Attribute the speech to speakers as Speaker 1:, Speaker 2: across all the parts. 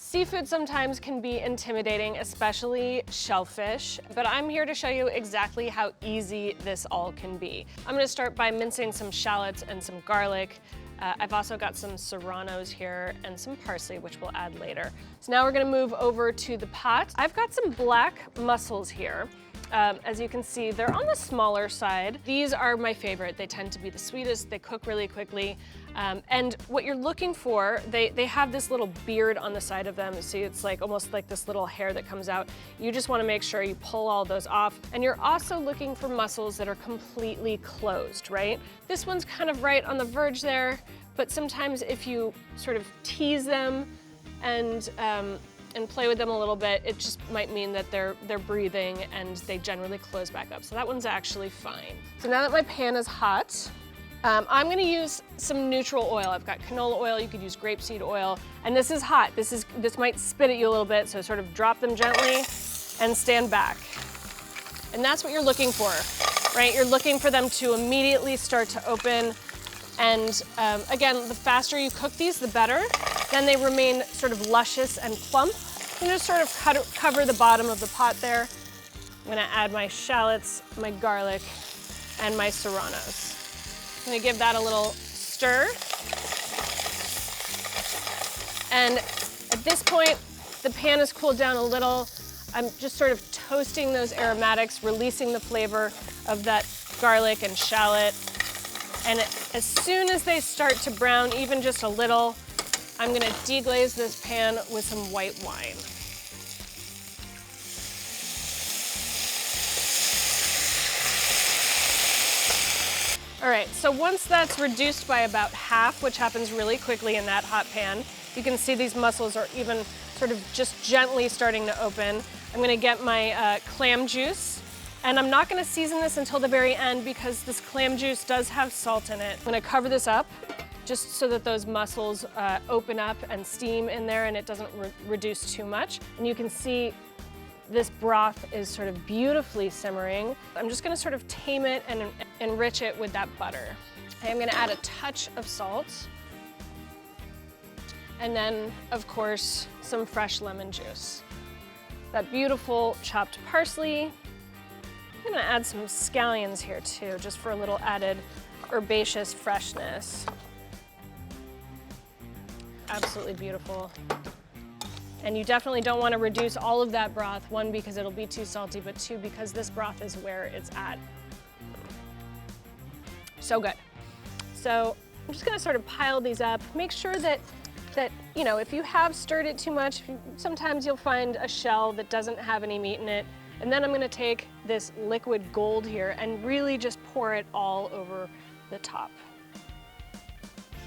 Speaker 1: Seafood sometimes can be intimidating, especially shellfish, but I'm here to show you exactly how easy this all can be. I'm gonna start by mincing some shallots and some garlic. I've also got some serranos here and some parsley, which we'll add later. So now we're gonna move over to the pot. I've got some black mussels here. As you can see, they're on the smaller side. These are my favorite. They tend to be the sweetest. They cook really quickly. And what you're looking for, they have this little beard on the side of them. See, it's like almost like this little hair that comes out. You just want to make sure you pull all those off. And you're also looking for mussels that are completely closed, right? This one's kind of right on the verge there, but sometimes if you sort of tease them and play with them a little bit, it just might mean that they're breathing and they generally close back up. So that one's actually fine. So now that my pan is hot, I'm gonna use some neutral oil. I've got canola oil, you could use grapeseed oil, and this is hot. This might spit at you a little bit, so sort of drop them gently and stand back. And that's what you're looking for, right? You're looking for them to immediately start to open. And again, the faster you cook these, the better. Then they remain sort of luscious and plump. And just sort of cover the bottom of the pot there. I'm gonna add my shallots, my garlic, and my serranos. I'm gonna give that a little stir. And at this point, the pan has cooled down a little. I'm just sort of toasting those aromatics, releasing the flavor of that garlic and shallot. And as soon as they start to brown, even just a little, I'm gonna deglaze this pan with some white wine. All right, so once that's reduced by about half, which happens really quickly in that hot pan, you can see these mussels are even sort of just gently starting to open. I'm gonna get my clam juice, and I'm not gonna season this until the very end because this clam juice does have salt in it. I'm gonna cover this up just so that those mussels open up and steam in there and it doesn't reduce too much. And you can see this broth is sort of beautifully simmering. I'm just gonna sort of tame it and enrich it with that butter. I'm gonna add a touch of salt. And then, of course, some fresh lemon juice. That beautiful chopped parsley. I'm gonna add some scallions here too, just for a little added herbaceous freshness. Absolutely beautiful. And you definitely don't want to reduce all of that broth, one, because it'll be too salty, but two, because this broth is where it's at. So good. So I'm just gonna sort of pile these up. Make sure that you know, if you have stirred it too much, sometimes you'll find a shell that doesn't have any meat in it. And then I'm gonna take this liquid gold here and really just pour it all over the top.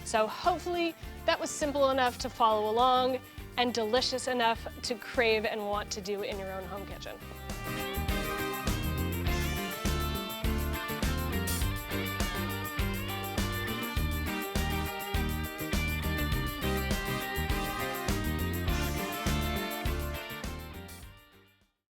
Speaker 1: So hopefully that was simple enough to follow along and delicious enough to crave and want to do in your own home kitchen.